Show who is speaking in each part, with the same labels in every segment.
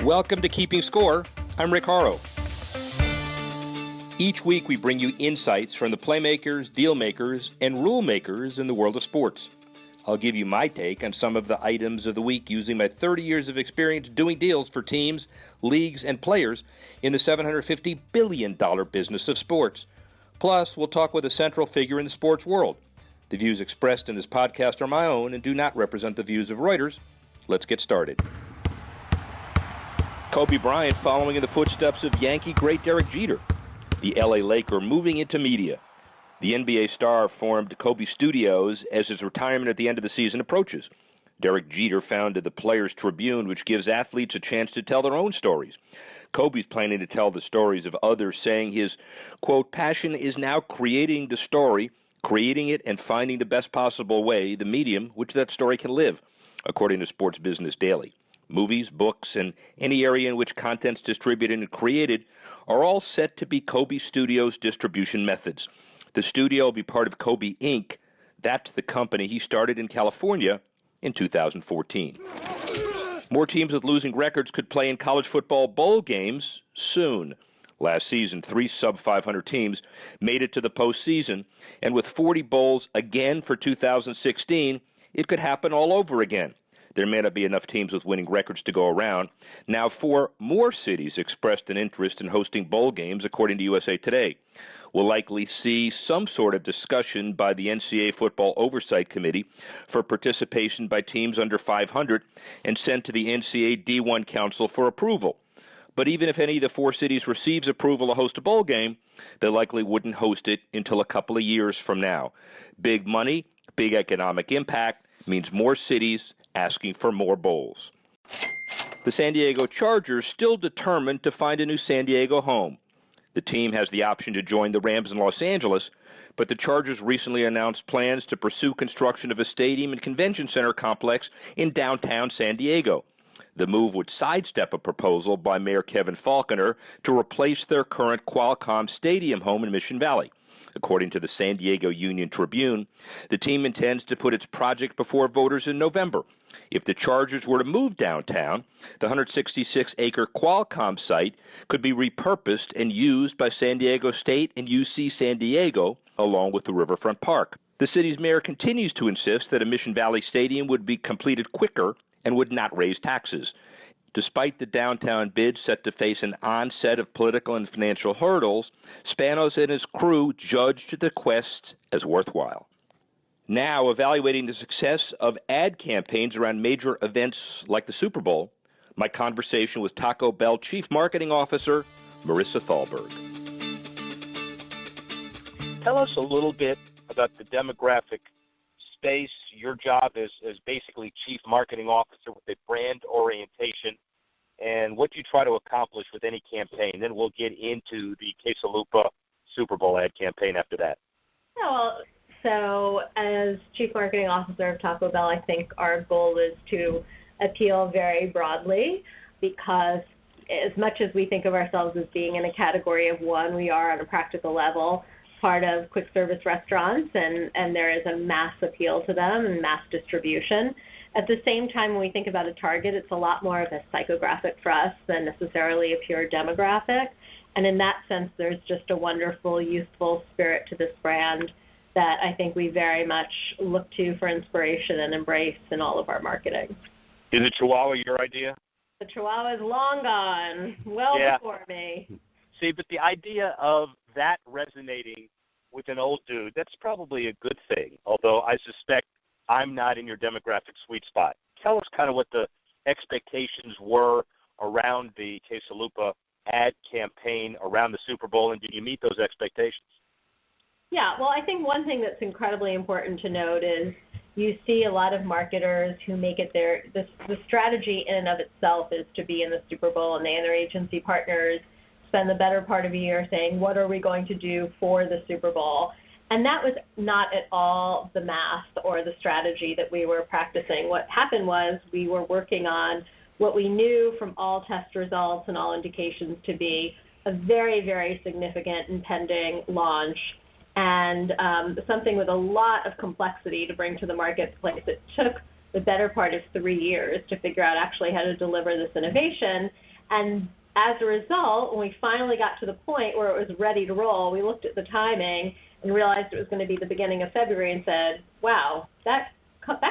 Speaker 1: Welcome to Keeping Score. I'm Rick Horrow. Each week we bring you insights from the playmakers, deal makers, and rule makers in the world of sports. I'll give you my take on some of the items of the week using my 30 years of experience doing deals for teams, leagues, and players in the $750 billion business of sports. Plus, we'll talk with a central figure in the sports world. The views expressed in this podcast are my own and do not represent the views of Reuters. Let's get started. Kobe Bryant following in the footsteps of Yankee great Derek Jeter. The LA Laker moving into media. The NBA star formed Kobe Studios as his retirement at the end of the season approaches. Derek Jeter founded the Players Tribune, which gives athletes a chance to tell their own stories. Kobe's planning to tell the stories of others, saying his, quote, passion is now creating the story, creating it and finding the best possible way, the medium which that story can live, according to Sports Business Daily. Movies, books, and any area in which content's distributed and created are all set to be Kobe Studios' distribution methods. The studio will be part of Kobe Inc. That's the company he started in California in 2014. More teams with losing records could play in college football bowl games soon. Last season, 3 sub-500 teams made it to the postseason, and with 40 bowls again for 2016, it could happen all over again. There may not be enough teams with winning records to go around. Now, 4 more cities expressed an interest in hosting bowl games, according to USA Today. We'll likely see some sort of discussion by the NCAA Football Oversight Committee for participation by teams under 500 and sent to the NCAA D1 Council for approval. But even if any of the 4 cities receives approval to host a bowl game, they likely wouldn't host it until a couple of years from now. Big money, big economic impact means more cities asking for more bowls. The San Diego Chargers still determined to find a new San Diego home. The team has the option to join the Rams in Los Angeles, but the Chargers recently announced plans to pursue construction of a stadium and convention center complex in downtown San Diego. The move would sidestep a proposal by Mayor Kevin Faulconer to replace their current Qualcomm Stadium home in Mission Valley. According to the San Diego Union Tribune, the team intends to put its project before voters in November. If the Chargers were to move downtown, the 166-acre Qualcomm site could be repurposed and used by San Diego State and UC San Diego, along with the Riverfront Park. The city's mayor continues to insist that a Mission Valley Stadium would be completed quicker and would not raise taxes. Despite the downtown bid set to face an onset of political and financial hurdles, Spanos and his crew judged the quest as worthwhile. Now, evaluating the success of ad campaigns around major events like the Super Bowl, my conversation with Taco Bell Chief Marketing Officer, Marissa Thalberg.
Speaker 2: Tell us a little bit about the demographic space. Your job is basically Chief Marketing Officer with a brand orientation, and what you try to accomplish with any campaign. Then we'll get into the Quesalupa Super Bowl ad campaign after that.
Speaker 3: Yeah, well, so as Chief Marketing Officer of Taco Bell, I think our goal is to appeal very broadly, because as much as we think of ourselves as being in a category of one, we are on a practical level part of quick service restaurants, and there is a mass appeal to them and mass distribution. At the same time, when we think about a target, it's a lot more of a psychographic for us than necessarily a pure demographic. And in that sense, there's just a wonderful, youthful spirit to this brand that I think we very much look to for inspiration and embrace in all of our marketing.
Speaker 2: Is the Chihuahua your idea?
Speaker 3: The Chihuahua is long gone, before me.
Speaker 2: See, but the idea of that resonating with an old dude, that's probably a good thing, although I suspect I'm not in your demographic sweet spot. Tell us kind of what the expectations were around the Quesalupa ad campaign around the Super Bowl, and did you meet those expectations?
Speaker 3: Yeah, well, I think one thing that's incredibly important to note is you see a lot of marketers who make it the strategy in and of itself is to be in the Super Bowl, and they and their agency partners spend the better part of a year saying, what are we going to do for the Super Bowl? And that was not at all the math or the strategy that we were practicing. What happened was we were working on what we knew from all test results and all indications to be a very, very significant impending launch, and something with a lot of complexity to bring to the marketplace. It took the better part of 3 years to figure out actually how to deliver this innovation. And as a result, when we finally got to the point where it was ready to roll, we looked at the timing and realized it was going to be the beginning of February and said, wow, that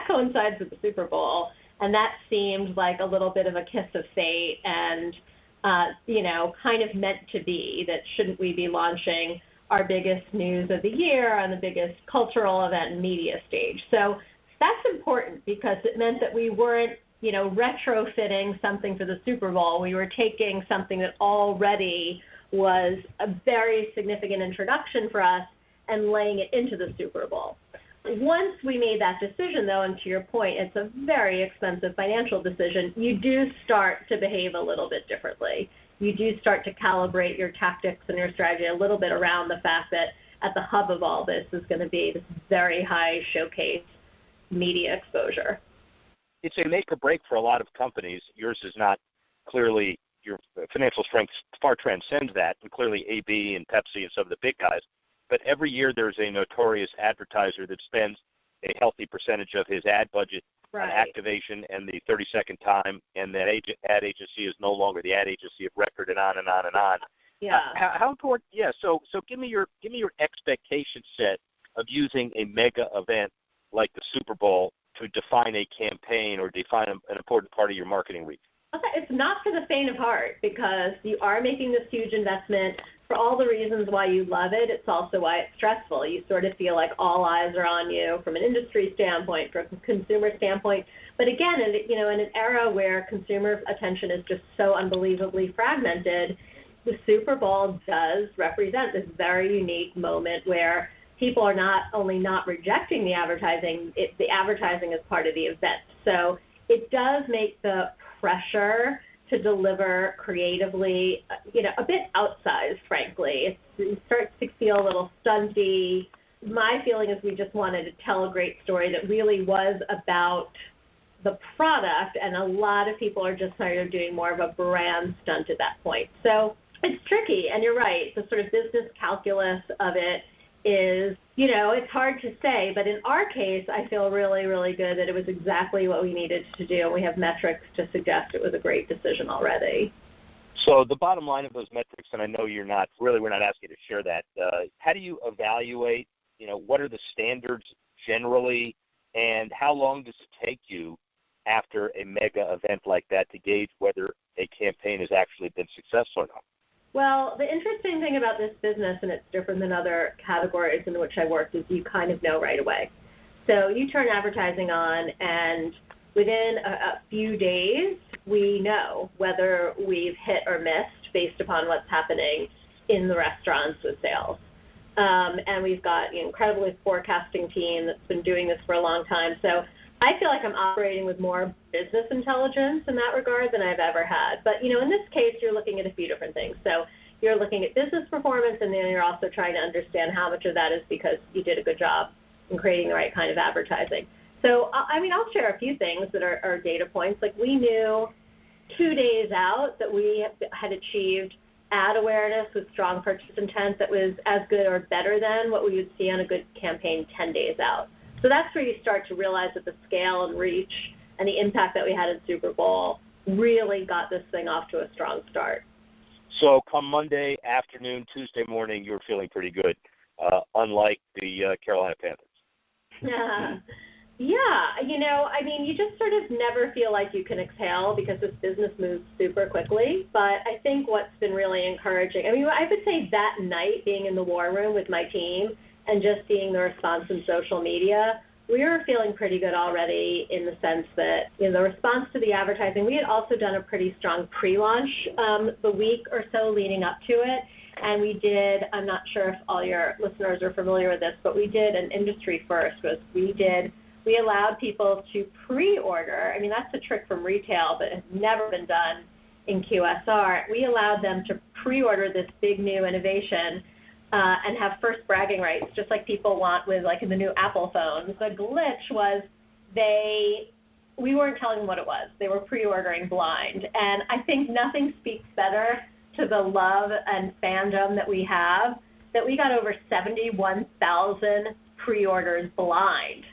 Speaker 3: coincides with the Super Bowl. And that seemed like a little bit of a kiss of fate and, kind of meant to be that shouldn't we be launching our biggest news of the year on the biggest cultural event and media stage. So that's important because it meant that we weren't, retrofitting something for the Super Bowl. We were taking something that already was a very significant introduction for us and laying it into the Super Bowl. Once we made that decision, though, and to your point, it's a very expensive financial decision, you do start to behave a little bit differently. You do start to calibrate your tactics and your strategy a little bit around the fact that at the hub of all this is going to be this very high showcase media exposure.
Speaker 2: It's a make or break for a lot of companies. Yours is not. Clearly, your financial strength far transcends that, and clearly AB and Pepsi and some of the big guys. But every year there's a notorious advertiser that spends a healthy percentage of his ad budget on activation and the 30-second time, and that ad agency is no longer the ad agency of record, and on and on and on.
Speaker 3: Yeah.
Speaker 2: How important? Yeah. So give me your expectation set of using a mega event like the Super Bowl to define a campaign or define an important part of your marketing reach.
Speaker 3: It's not for the faint of heart because you are making this huge investment for all the reasons why you love it. It's also why it's stressful. You sort of feel like all eyes are on you from an industry standpoint, from a consumer standpoint. But again, in an era where consumer attention is just so unbelievably fragmented, the Super Bowl does represent this very unique moment where people are not only not rejecting the advertising, the advertising is part of the event. So it does make the pressure to deliver creatively, a bit outsized, frankly. It starts to feel a little stunty. My feeling is we just wanted to tell a great story that really was about the product, and a lot of people are just sort of doing more of a brand stunt at that point. So it's tricky, and you're right. The sort of business calculus of it is, it's hard to say, but in our case, I feel really, really good that it was exactly what we needed to do, and we have metrics to suggest it was a great decision already.
Speaker 2: So the bottom line of those metrics, and I know we're not asking you to share that, how do you evaluate, what are the standards generally, and how long does it take you after a mega event like that to gauge whether a campaign has actually been successful or not?
Speaker 3: Well, the interesting thing about this business, and it's different than other categories in which I worked, is you kind of know right away. So you turn advertising on, and within a few days, we know whether we've hit or missed based upon what's happening in the restaurants with sales. And we've got an incredibly forecasting team that's been doing this for a long time. So I feel like I'm operating with more business intelligence in that regard than I've ever had. But, in this case, you're looking at a few different things. So you're looking at business performance, and then you're also trying to understand how much of that is because you did a good job in creating the right kind of advertising. So, I'll share a few things that are data points. Like we knew 2 days out that we had achieved ad awareness with strong purchase intent that was as good or better than what we would see on a good campaign 10 days out. So that's where you start to realize that the scale and reach and the impact that we had in Super Bowl really got this thing off to a strong start.
Speaker 2: So come Monday afternoon, Tuesday morning, you're feeling pretty good, unlike the Carolina Panthers.
Speaker 3: Yeah, you just sort of never feel like you can exhale because this business moves super quickly. But I think what's been really encouraging, I would say that night being in the war room with my team and just seeing the response in social media, we were feeling pretty good already in the sense that, the response to the advertising, we had also done a pretty strong pre-launch the week or so leading up to it. And we did, I'm not sure if all your listeners are familiar with this, but we did an industry first. We allowed people to pre-order. That's a trick from retail, but it's never been done in QSR. We allowed them to pre-order this big new innovation and have first bragging rights, just like people want with in the new Apple phones. The glitch was we weren't telling them what it was. They were pre-ordering blind. And I think nothing speaks better to the love and fandom that we have, that we got over 71,000 pre-orders blind.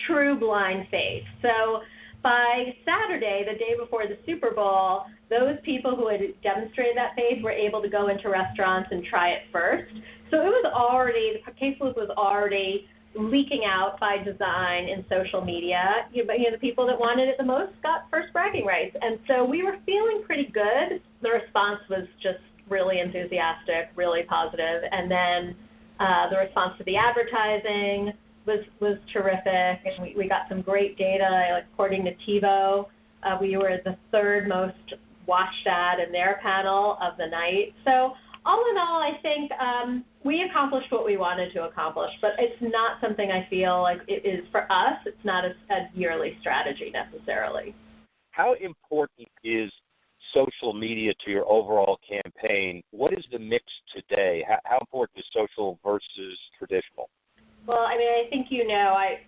Speaker 3: True blind faith. So by Saturday, the day before the Super Bowl, those people who had demonstrated that faith were able to go into restaurants and try it first. So it was already, the case loop was already leaking out by design in social media. The people that wanted it the most got first bragging rights. And so we were feeling pretty good. The response was just really enthusiastic, really positive. And then the response to the advertising was terrific. And we got some great data. Like, according to TiVo, we were the third most watched ad in their panel of the night. So all in all, I think we accomplished what we wanted to accomplish, but it's not something I feel like it is for us. It's not a yearly strategy necessarily.
Speaker 2: How important is social media to your overall campaign? What is the mix today? How important is social versus traditional?
Speaker 3: Well, I mean, I think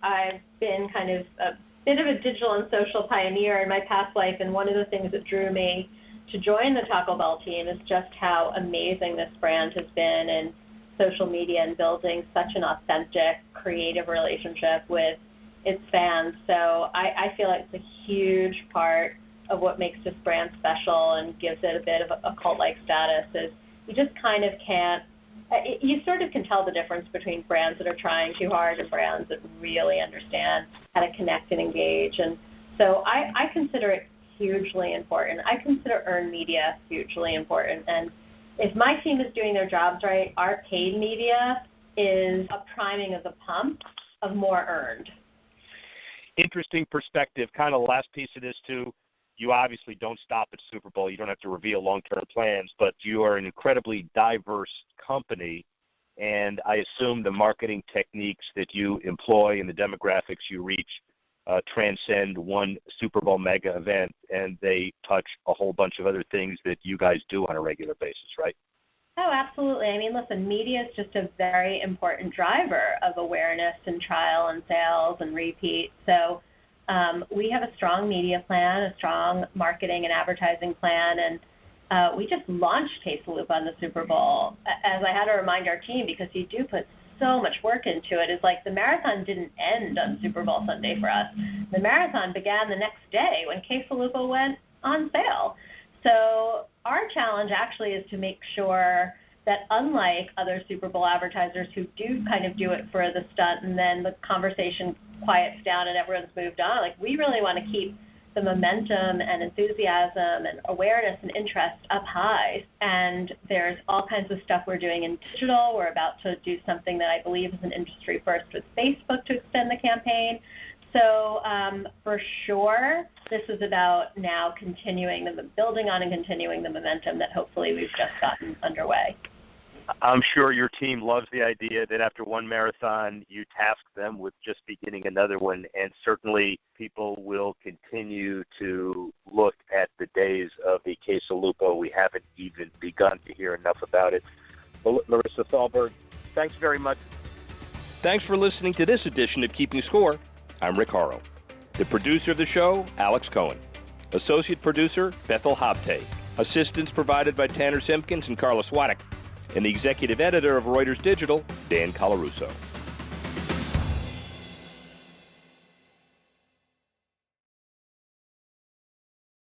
Speaker 3: I've been kind of a bit of a digital and social pioneer in my past life, and one of the things that drew me to join the Taco Bell team is just how amazing this brand has been in social media and building such an authentic, creative relationship with its fans. So I feel like it's a huge part of what makes this brand special and gives it a bit of a cult-like status. Is you just kind of can't, you sort of can tell the difference between brands that are trying too hard and brands that really understand how to connect and engage. And so I consider it hugely important. I consider earned media hugely important. And if my team is doing their jobs right, our paid media is a priming of the pump of more earned.
Speaker 2: Interesting perspective. Kind of the last piece of this, too. You obviously don't stop at Super Bowl. You don't have to reveal long-term plans, but you are an incredibly diverse company, and I assume the marketing techniques that you employ and the demographics you reach transcend one Super Bowl mega event, and they touch a whole bunch of other things that you guys do on a regular basis, right?
Speaker 3: Oh, absolutely. I mean, listen, media is just a very important driver of awareness and trial and sales and repeat. So we have a strong media plan, a strong marketing and advertising plan, and we just launched Quesalupa on the Super Bowl. As I had to remind our team, because you do put so much work into it, is like the marathon didn't end on Super Bowl Sunday for us. The marathon began the next day when Quesalupa went on sale. So our challenge actually is to make sure that, unlike other Super Bowl advertisers who do kind of do it for the stunt and then the conversation quiets down and everyone's moved on, like, we really want to keep the momentum and enthusiasm and awareness and interest up high. And there's all kinds of stuff we're doing in digital. We're about to do something that I believe is an industry first with Facebook to extend the campaign. So for sure, this is about now building on and continuing the momentum that hopefully we've just gotten underway.
Speaker 2: I'm sure your team loves the idea that after one marathon, you task them with just beginning another one, and certainly people will continue to look at the days of the Quesalupa. We haven't even begun to hear enough about it. Larissa Thalberg, thanks very much.
Speaker 1: Thanks for listening to this edition of Keeping Score. I'm Rick Horrow. The producer of the show, Alex Cohen. Associate producer, Bethel Habte. Assistance provided by Tanner Simpkins and Carla Swadek. And the executive editor of Reuters Digital, Dan Colarusso.